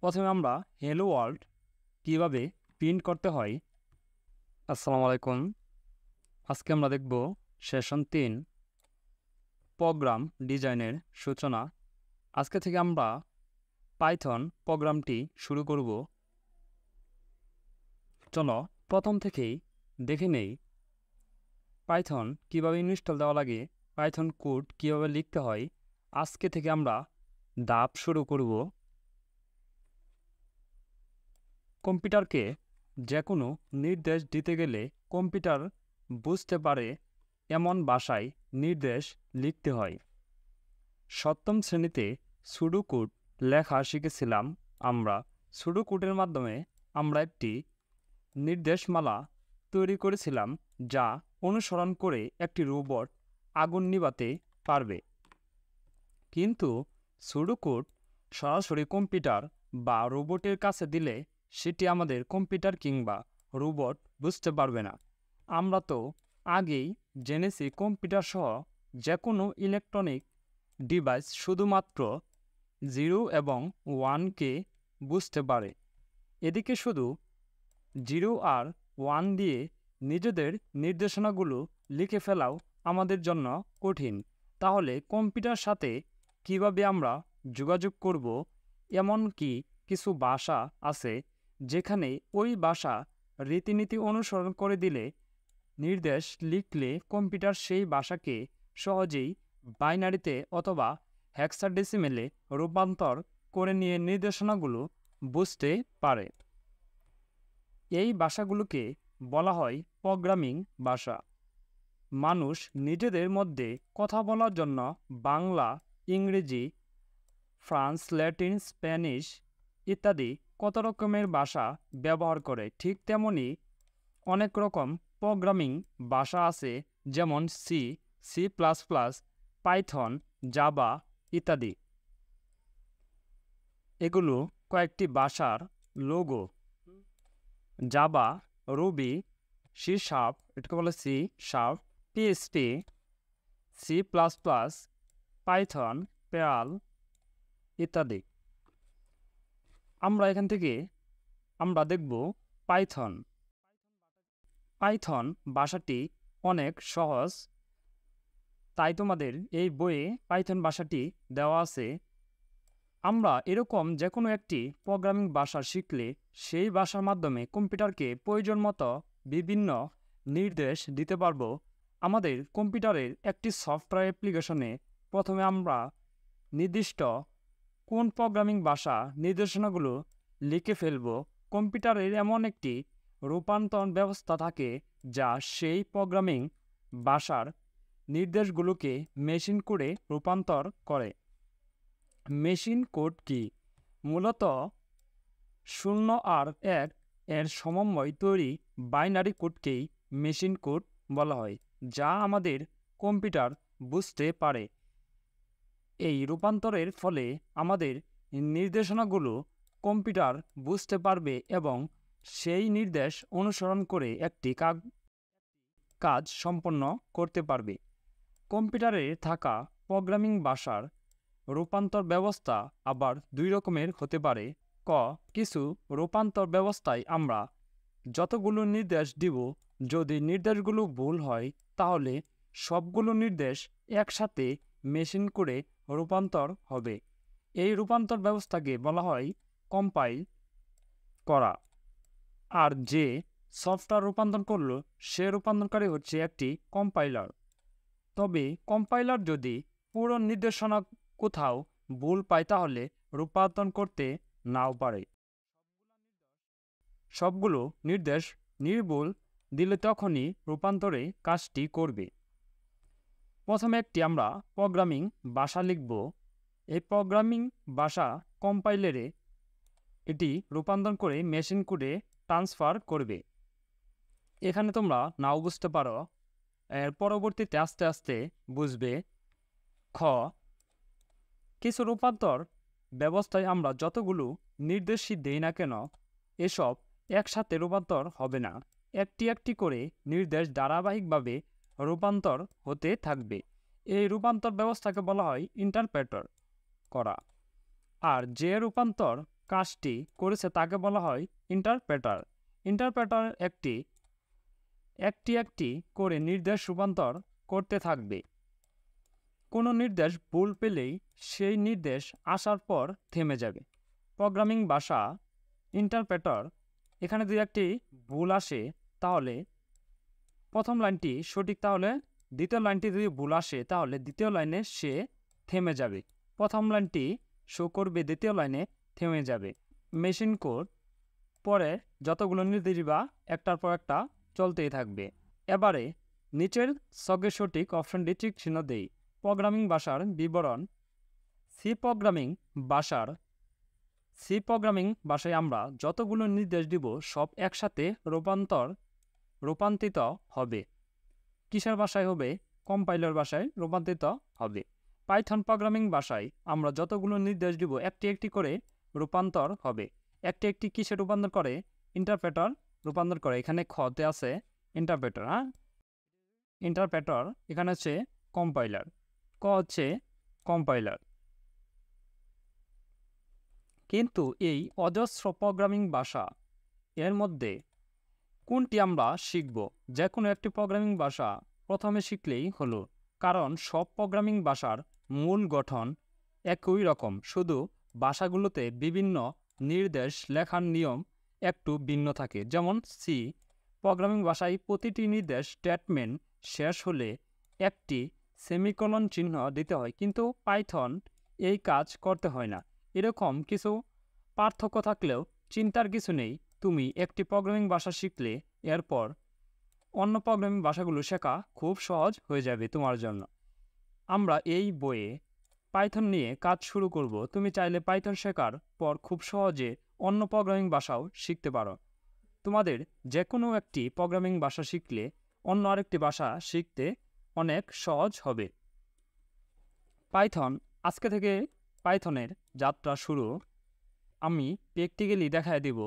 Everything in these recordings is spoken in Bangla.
প্রথমে আমরা হ্যালো ওয়ার্ল্ড কীভাবে প্রিন্ট করতে হয়। আসসালামু আলাইকুম। আজকে আমরা দেখব সেশন 3 প্রোগ্রাম ডিজাইনের সূচনা। আজকে থেকে আমরা পাইথন প্রোগ্রামটি শুরু করব। চলো প্রথম থেকেই দেখে নেই পাইথন কীভাবে ইনস্টল দেওয়া লাগে, পাইথন কোড কীভাবে লিখতে হয়। আজকে থেকে আমরা ধাপ শুরু করব। কম্পিউটারকে যে কোনো নির্দেশ দিতে গেলে কম্পিউটার বুঝতে পারে এমন ভাষায় নির্দেশ লিখতে হয়। সপ্তম শ্রেণীতে সুডো কোড লেখা শিখেছিলাম আমরা। সুডো কোডের মাধ্যমে আমরা একটি নির্দেশমালা তৈরি করেছিলাম যা অনুসরণ করে একটি রোবট আগুন নিভাতে পারবে। কিন্তু সুডো কোড সরাসরি কম্পিউটার বা রোবটের কাছে দিলে সেটি আমাদের কম্পিউটার কিংবা রোবট বুঝতে পারবে না। আমরা তো আগেই জেনেছি কম্পিউটার সহ যে কোনো ইলেকট্রনিক ডিভাইস শুধুমাত্র 0 এবং 1কে বুঝতে পারে। এদিকে শুধু 0 আর 1 দিয়ে নিজেদের নির্দেশনাগুলো লিখে ফেলাও আমাদের জন্য কঠিন। তাহলে কম্পিউটার সাথে কিভাবে আমরা যোগাযোগ করব? এমনকি কিছু ভাষা আছে যেখানে ওই ভাষা রীতিনীতি অনুসরণ করে দিলে নির্দেশ লিখলে কম্পিউটার সেই ভাষাকে সহজেই বাইনারিতে অথবা হেক্সাডেসিমেলে রূপান্তর করে নিয়ে নির্দেশনাগুলো বুঝতে পারে। এই ভাষাগুলোকে বলা হয় প্রোগ্রামিং ভাষা। মানুষ নিজেদের মধ্যে কথা বলার জন্য বাংলা, ইংরেজি, ফ্রান্স, ল্যাটিন, স্প্যানিশ ইত্যাদি কত রকমের ভাষা ব্যবহার করে। ঠিক তেমনি অনেক রকম প্রোগ্রামিং ভাষা আছে, যেমন C, C plus plus, Python, Java ইত্যাদি। এগুলো কয়েকটি ভাষার logo. Java, Ruby, C sharp, এটাকে বলে C sharp, PHP, C plus plus, Python, Perl ইত্যাদি। আমরা এখান থেকে আমরা দেখব পাইথন। পাইথন ভাষাটি অনেক সহজ, তাই তোমাদের এই বইয়ে পাইথন ভাষাটি দেওয়া আছে। আমরা এরকম যে কোনো একটি প্রোগ্রামিং ভাষা শিখলে সেই ভাষার মাধ্যমে কম্পিউটারকে প্রয়োজন মতো বিভিন্ন নির্দেশ দিতে পারবো। আমাদের কম্পিউটারের একটি সফটওয়্যার অ্যাপ্লিকেশনে প্রথমে আমরা নির্দিষ্ট কোন প্রোগ্রামিং ভাষা নির্দেশনাগুলো লিখে ফেলব। কম্পিউটারের এমন একটি রূপান্তরণ ব্যবস্থা থাকে যা সেই প্রোগ্রামিং ভাষার নির্দেশগুলোকে মেশিন কোডে রূপান্তর করে। মেশিন কোড কি? মূলত 0 আর 1 এর সমন্বয় তৈরি বাইনারি কোডকেই মেশিন কোড বলা হয়, যা আমাদের কম্পিউটার বুঝতে পারে। এই রূপান্তরের ফলে আমাদের নির্দেশনাগুলো কম্পিউটার বুঝতে পারবে এবং সেই নির্দেশ অনুসরণ করে একটি কাজ সম্পন্ন করতে পারবে। কম্পিউটারে থাকা প্রোগ্রামিং ভাষার রূপান্তর ব্যবস্থা আবার দুই রকমের হতে পারে। কিছু রূপান্তর ব্যবস্থায় আমরা যতগুলো নির্দেশ দিব, যদি নির্দেশগুলো ভুল হয় তাহলে সবগুলো নির্দেশ একসাথে মেশিন করে রূপান্তর হবে। এই রূপান্তর ব্যবস্থাকে বলা হয় কম্পাইল করা। আর যে সফটওয়্যার রূপান্তর করলো সে রূপান্তরকারী হচ্ছে একটি কম্পাইলার। তবে কম্পাইলার যদি পুরো নির্দেশনা কোথাও ভুল পায় তাহলে রূপান্তর করতে নাও পারে। সবগুলো নির্দেশ নির্ভুল দিলে তখনই রূপান্তরে কাজটি করবে। প্রথমে একটি আমরা প্রোগ্রামিং ভাষা লিখব। এই প্রোগ্রামিং ভাষা কম্পাইলারে এটি রূপান্তর করে মেশিন কোডে ট্রান্সফার করবে। এখানে তোমরা নাও বুঝতে পারো, এর পরবর্তীতে আস্তে আস্তে বুঝবে। কিছু রূপান্তর ব্যবস্থায় আমরা যতগুলো নির্দেশই দেই না কেন এসব একসাথে রূপান্তর হবে না। একটি একটি করে নির্দেশ ধারাবাহিকভাবে রূপান্তর হতে থাকবে। এই রূপান্তর ব্যবস্থাকে বলা হয় ইন্টারপ্রেটার করা। আর যে রূপান্তর কাজটি করেছে তাকে বলা হয় ইন্টারপ্রেটার। ইন্টারপ্রেটার একটি করে নির্দেশ রূপান্তর করতে থাকবে। কোনো নির্দেশ ভুল পেলেই সেই নির্দেশ আসার পর থেমে যাবে। প্রোগ্রামিং ভাষা ইন্টারপ্রেটার, এখানে যদি একটি ভুল আসে তাহলে প্রথম লাইনটি সঠিক, তাহলে দ্বিতীয় লাইনটি যদি ভুল আসে তাহলে দ্বিতীয় লাইনে সে থেমে যাবে। প্রথম লাইনটি শো করবে, দ্বিতীয় লাইনে থেমে যাবে। মেশিন কোড পরে যতগুলো নির্দেশ বা একটার পর একটা চলতেই থাকবে। এবারে নিচের ছকে সঠিক অপশনটি টিক চিহ্ন দেই। প্রোগ্রামিং ভাষার বিবরণ। সি প্রোগ্রামিং ভাষায় আমরা যতগুলো নির্দেশ দিব সব একসাথে রূপান্তরিত হবে। কিসের ভাষায় হবে? কম্পাইলার ভাষায় রূপান্তরিত হবে। পাইথন প্রোগ্রামিং ভাষায় আমরা যতগুলো নির্দেশ দিব একটি একটি করে রূপান্তর হবে। একটি কিসে রূপান্তর করে? ইন্টারপ্রেটার রূপান্তর করে। এখানে খতে আছে ইন্টারপ্রেটার, ইন্টারপ্রেটার, এখানে হচ্ছে কম্পাইলার, ক হচ্ছে কম্পাইলার। কিন্তু এই অজস্র প্রোগ্রামিং ভাষা এর মধ্যে কোনটি আমরা শিখব? যে কোনো একটি প্রোগ্রামিং ভাষা প্রথমে শিখলেই হলো, কারণ সব প্রোগ্রামিং ভাষার মূল গঠন একই রকম, শুধু ভাষাগুলোতে বিভিন্ন নির্দেশ লেখার নিয়ম একটু ভিন্ন থাকে। যেমন সি প্রোগ্রামিং ভাষায় প্রতিটি নির্দেশ স্টেটমেন্ট শেষ হলে একটি সেমিকোলন চিহ্ন দিতে হয়, কিন্তু পাইথন এই কাজ করতে হয় না। এরকম কিছু পার্থক্য থাকলেও চিন্তার কিছু নেই। তুমি একটি প্রোগ্রামিং ভাষা শিখলে এরপর অন্য প্রোগ্রামিং ভাষাগুলো শেখা খুব সহজ হয়ে যাবে তোমার জন্য। আমরা এই বইয়ে পাইথন নিয়ে কাজ শুরু করব। তুমি চাইলে পাইথন শেখার পর খুব সহজে অন্য প্রোগ্রামিং ভাষাও শিখতে পারো। তোমাদের যে কোনো একটি প্রোগ্রামিং ভাষা শিখলে অন্য আরেকটি ভাষা শিখতে অনেক সহজ হবে। আজকে থেকে পাইথনের যাত্রা শুরু। আমি প্র্যাকটিক্যালি দেখায় দেব।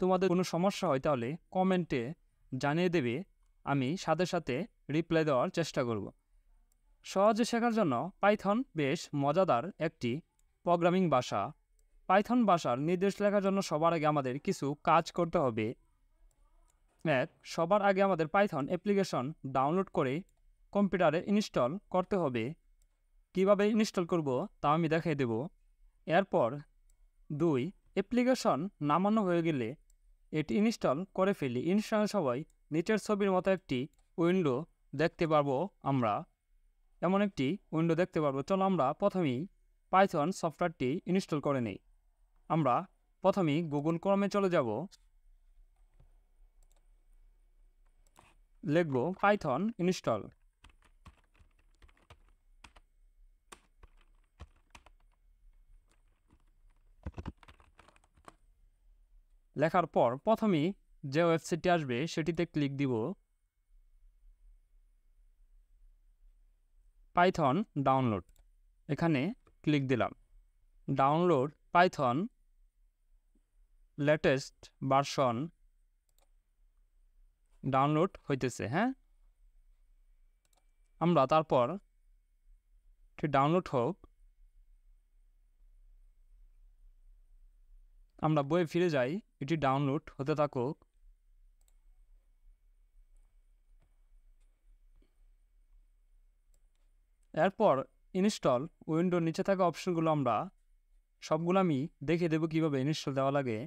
তোমাদের কোনো সমস্যা হয় তাহলে কমেন্টে জানিয়ে দেবে, আমি সাথে সাথে রিপ্লাই দেওয়ার চেষ্টা করব। সহজে শেখার জন্য পাইথন বেশ মজাদার একটি প্রোগ্রামিং ভাষা। পাইথন ভাষার নির্দেশ লেখার জন্য সবার আগে আমাদের কিছু কাজ করতে হবে। সবার আগে আমাদের পাইথন অ্যাপ্লিকেশন ডাউনলোড করে কম্পিউটারে ইনস্টল করতে হবে। কিভাবে ইনস্টল করব তা আমি দেখিয়ে দেব। এরপর 2 অ্যাপ্লিকেশন নামানো হয়ে গেলে এটি ইনস্টল করে ফেলি। ইনস্টলের সময় নিচের ছবির মতো একটি উইন্ডো দেখতে পারবো। আমরা এমন একটি উইন্ডো দেখতে পারবো। চলো আমরা প্রথমেই পাইথন সফটওয়্যারটি ইনস্টল করে নেই। আমরা প্রথমেই গুগল ক্রোমে চলে যাব, লিখব পাইথন ইনস্টল। লেখার পর প্রথমেই যে ওয়েবসাইটটি আসবে সেটিতে ক্লিক দিব। পাইথন ডাউনলোড, এখানে ক্লিক দিলাম। Download Python latest version download হইতেছে। আমরা তারপর ডাউনলোড হোক, আমরা বইয়ে ফিরে যাই, এটি ডাউনলোড হতে থাকুক। এরপর ইনস্টল উইন্ডোর নিচে থাকা অপশনগুলো আমরা সবগুলো আমি দেখিয়ে দেব কিভাবে ইনস্টল দেওয়া লাগে।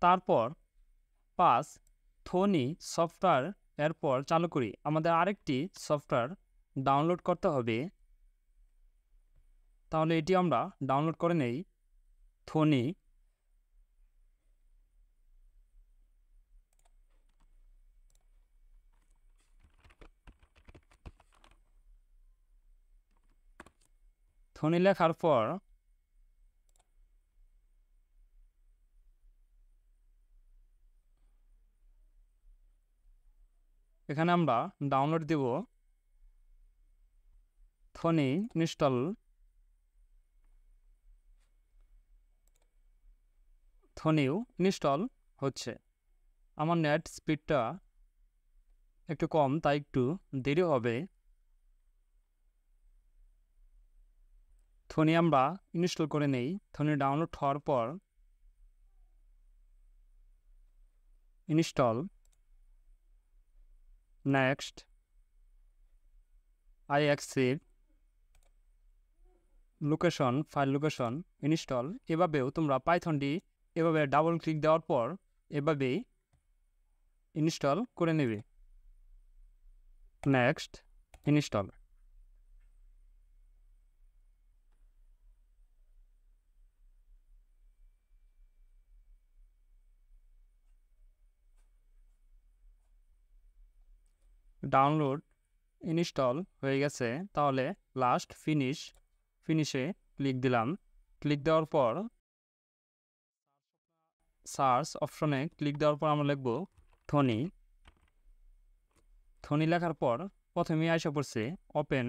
তারপর 5 থনি সফটওয়্যার এরপর চালু করি। আমাদের আরেকটি সফটওয়্যার ডাউনলোড করতে হবে, তাহলে এটি আমরা ডাউনলোড করে নেই। থনি লেখার পর এখানে আমরা ডাউনলোড দেব। থনি ইনস্টল, থনিও ইনস্টল হচ্ছে। আমার নেট স্পিডটা একটু কম, তাই একটু দেরি হবে। থনি আমরা ইনস্টল করে নেই। থনি ডাউনলোড হওয়ার পর install, next, I accept, location, file location, install. এভাবেও তোমরা পাইথনটি এভাবে ডাবল ক্লিক দেওয়ার পর এভাবেই ইনস্টল করে নেবে। Next, install. ডাউনলোড ইনস্টল হয়ে গেছে। তাহলে লাস্ট ফিনিশে ক্লিক দিলাম। ক্লিক দেওয়ার পর সার্চ অপশনে ক্লিক দেওয়ার পর আমরা লিখব থনি। থনি লেখার পর প্রথমেই আসা পড়ছে ওপেন,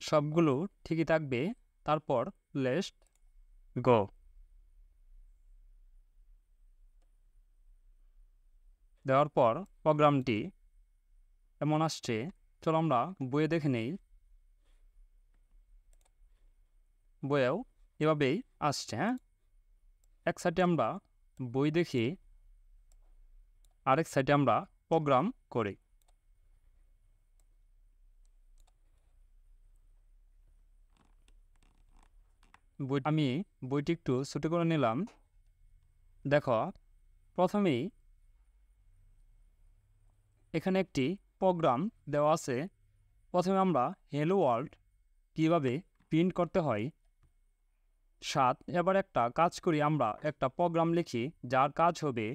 সবগুলো ঠিকই থাকবে। তারপর লেটস গো। দেওয়ার পর প্রোগ্রামটি এমন আসছে। চলো আমরা বইয়ে দেখে নেই। বইয়েও এভাবেই আসছে। হ্যাঁ, এক সাইডে আমরা বই দেখি, আরেক সাইডে আমরা প্রোগ্রাম করি। আমি বইটি একটু ছোট করে নিলাম। দেখো, প্রথমেই এখানে একটি প্রোগ্রাম দেওয়া আছে। প্রথমে আমরা হ্যালো ওয়ার্ল্ড কীভাবে প্রিন্ট করতে হয় 7। এবার একটা কাজ করি, আমরা একটা প্রোগ্রাম লিখি যার কাজ হবে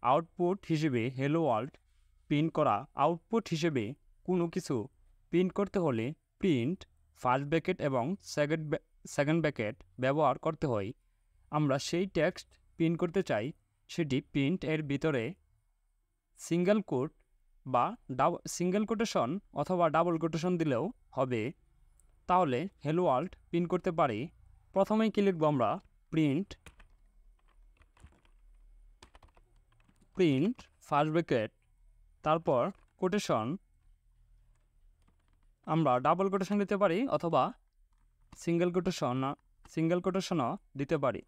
আউটপুট হিসেবে হ্যালো ওয়ার্ল্ড প্রিন্ট করা। আউটপুট হিসেবে কোনো কিছু প্রিন্ট করতে হলে প্রিন্ট ফার্স্ট ব্র্যাকেট এবং সেকেন্ড ব্র্যাকেট ব্যবহার করতে হয়। আমরা সেই টেক্সট প্রিন্ট করতে চাই, সেটি প্রিন্ট এর ভিতরে সিঙ্গেল কোট বা সিঙ্গেল কোটেশন অথবা ডাবল কোটেশন দিলেও হবে। তাহলে হ্যালো ওয়ার্ল্ড প্রিন্ট করতে পারি। প্রথমেই কি লিখব আমরা, প্রিন্ট ফার্স্ট ব্র্যাকেট, তারপর কোটেশন। আমরা ডাবল কোটেশন দিতে পারি অথবা সিঙ্গেল কোটেশনও দিতে পারি।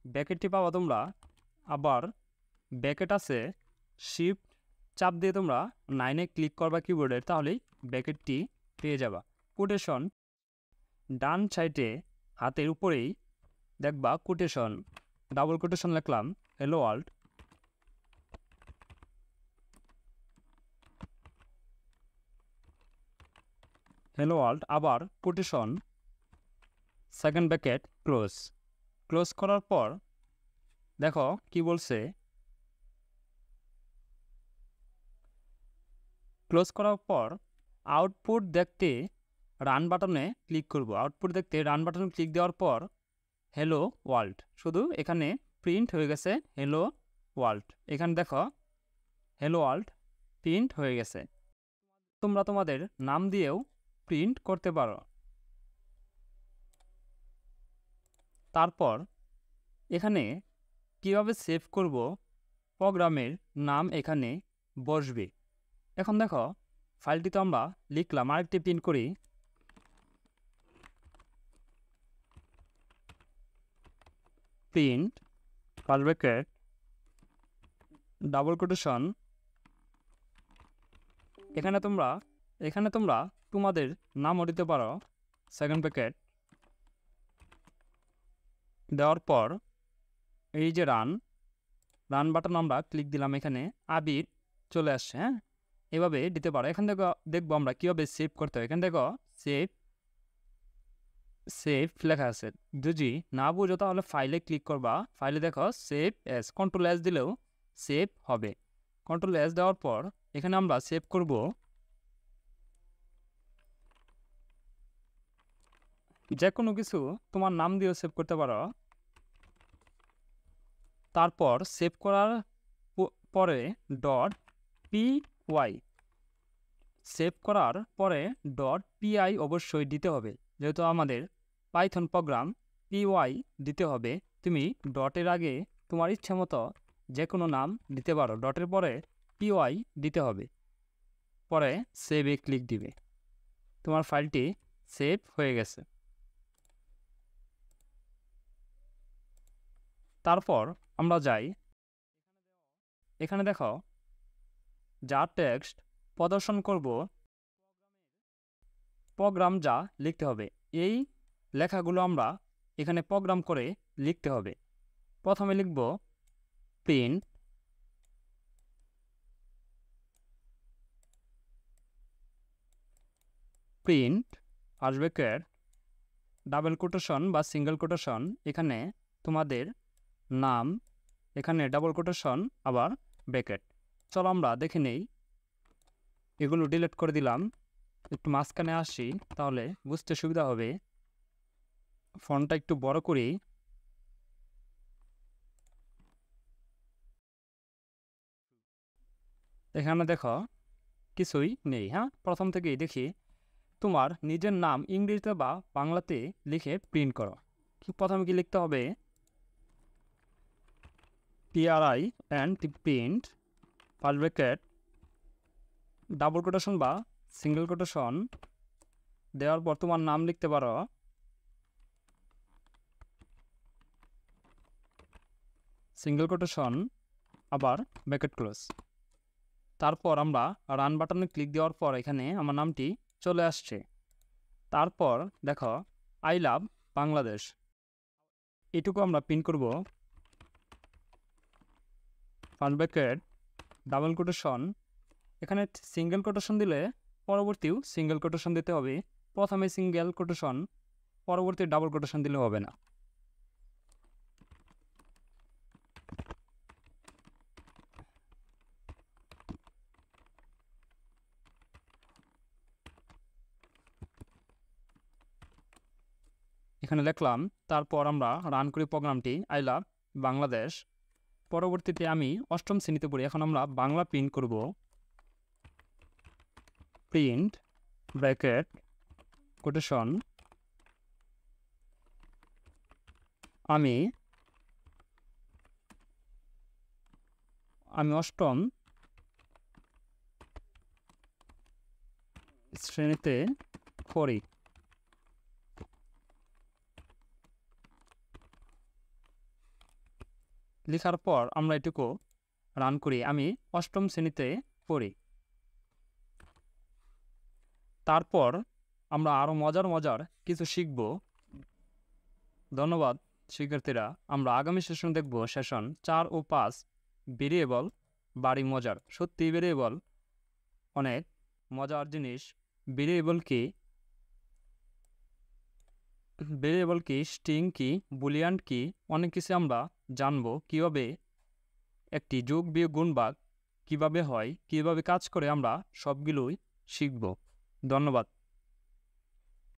ব্র্যাকেটটি পাবা তোমরা, আবার ব্র্যাকেট আছে, শিফট চাপ দিয়ে তোমরা 9-এ ক্লিক করবা কিবোর্ডের, তাহলেই ব্র্যাকেটটি পেয়ে যাবা। কোটেশন ডান সাইডে হাতের উপরেই দেখবা কোটেশন, ডাবল কোটেশন লিখলাম হ্যালো ওয়ার্ল্ড। হ্যালো ওয়ার্ল্ড, আবার কোটেশন, সেকেন্ড ব্র্যাকেট, ক্লোজ করার পর দেখো কি বলছে। ক্লোজ করার পর আউটপুট দেখতে রান বাটনে ক্লিক করব। আউটপুট দেখতে রান বাটনে ক্লিক দেওয়ার পর হ্যালো ওয়ার্ল্ড, শুধু এখানে প্রিন্ট হয়ে গেছে হ্যালো ওয়ার্ল্ড। এখানে দেখো হ্যালো ওয়ার্ল্ড প্রিন্ট হয়ে গেছে। তোমরা তোমাদের নাম দিয়েও প্রিন্ট করতে পারো। তারপর এখানে কিভাবে সেভ করব, প্রোগ্রামের নাম এখানে বসবে। এখন দেখো ফাইলটি তো আমরা লিখলাম, আরেকটি প্রিন্ট করি। Print first bracket double quotation. এখানে তোমরা তোমাদের নামও দিতে পারো, সেকেন্ড ব্র্যাকেট দেওয়ার পর এই যে রান বাটন আমরা ক্লিক দিলাম, এখানে আবির চলে আসছে। হ্যাঁ, এভাবে দিতে পারো। এখান থেকে দেখবো আমরা কীভাবে সেভ করতে হয়। এখানে দেখো সেভ লেখা আছে। যদি না বুঝো তাহলে ফাইলে ক্লিক করবা, ফাইলে দেখো সেভ এস, কন্ট্রোল এস দিলেও সেভ হবে। কন্ট্রোল এস দেওয়ার পর এখানে আমরা সেভ করব যে কোনো কিছু, তোমার নাম দিয়েও সেভ করতে পারো। তারপর সেভ করার পরে .py, সেভ করার পরে .py অবশ্যই দিতে হবে, যেহেতু আমাদের পাইথন প্রোগ্রাম py দিতে হবে। তুমি ডটের আগে তোমার ইচ্ছা মতো যে কোনো নাম দিতে পারো, ডটের পরে py দিতে হবে। পরে সেভে ক্লিক দিবে। তোমার ফাইলটি সেভ হয়ে গেছে। তারপর আমরা যাই, এখানে দেখো যা টেক্সট প্রদর্শন করব প্রোগ্রাম যা লিখতে হবে, এই লেখাগুলো আমরা এখানে প্রোগ্রাম করে লিখতে হবে। প্রথমে লিখব প্রিন্ট প্রিন্ট আসবে ব্র্যাকেট ডাবল কোটেশন বা সিঙ্গেল কোটেশন, এখানে তোমাদের নাম, এখানে ডাবল কোটেশন আবার ব্র্যাকেট। চলো আমরা দেখে নেই। এগুলো ডিলিট করে দিলাম, একটু মাঝখানে আসি তাহলে বুঝতে সুবিধা হবে। ফন্টটা একটু বড় করি। এখানে দেখো কিছুই নেই। হ্যাঁ, প্রথম থেকেই দেখি। তোমার নিজের নাম ইংরেজিতে বা বাংলাতে লিখে প্রিন্ট করো। প্রথমে কি লিখতে হবে? PRI and print first bracket double quotation বা সিঙ্গেল কোটেশন দেওয়ার পর তোমার নাম লিখতে পারো, সিঙ্গেল কোটেশন আবার ব্র্যাকেট ক্লোজ। তারপর আমরা রান বাটনে ক্লিক দেওয়ার পর এখানে আমার নামটি চলে আসছে। তারপর দেখো আই লাভ বাংলাদেশ, এটুকু আমরা প্রিন্ট করব। ফার্স্ট ব্র্যাকেট ডাবল কোটেশন, এখানে সিঙ্গেল কোটেশন দিলে পরবর্তীও সিঙ্গেল কোটেশন দিতে হবে। প্রথমে সিঙ্গেল কোটেশন, পরবর্তী ডাবল কোটেশন দিলে হবে না। এখানে লিখলাম। তারপর আমরা রান করি প্রোগ্রামটি, আই লাভ বাংলাদেশ। পরবর্তীতে আমি অষ্টম শ্রেণীতে পড়ি, এখন আমরা বাংলা প্রিন্ট করব। প্রিন্ট ব্র্যাকেট কোটেশন আমি অষ্টম শ্রেণীতে পড়ি। লেখার পর আমরা এটুকু রান করি, আমি অষ্টম শ্রেণীতে পড়ি। তারপর আমরা আরও মজার কিছু শিখব। ধন্যবাদ শিক্ষার্থীরা। আমরা আগামী সেশন দেখব সেশন 4 ও 5 ভেরিয়েবল। বাড়ি মজার, সত্যি ভেরিয়েবল অনেক মজার জিনিস। ভেরিয়েবল কি, স্ট্রিং কি, বুলিয়ান কি, অনেক কিছু আমরা জানবো। কিভাবে একটি যোগ বিয়োগ গুণ ভাগ কিভাবে হয়, কিভাবে কাজ করে, আমরা সবগুলোই শিখব। ধন্যবাদ।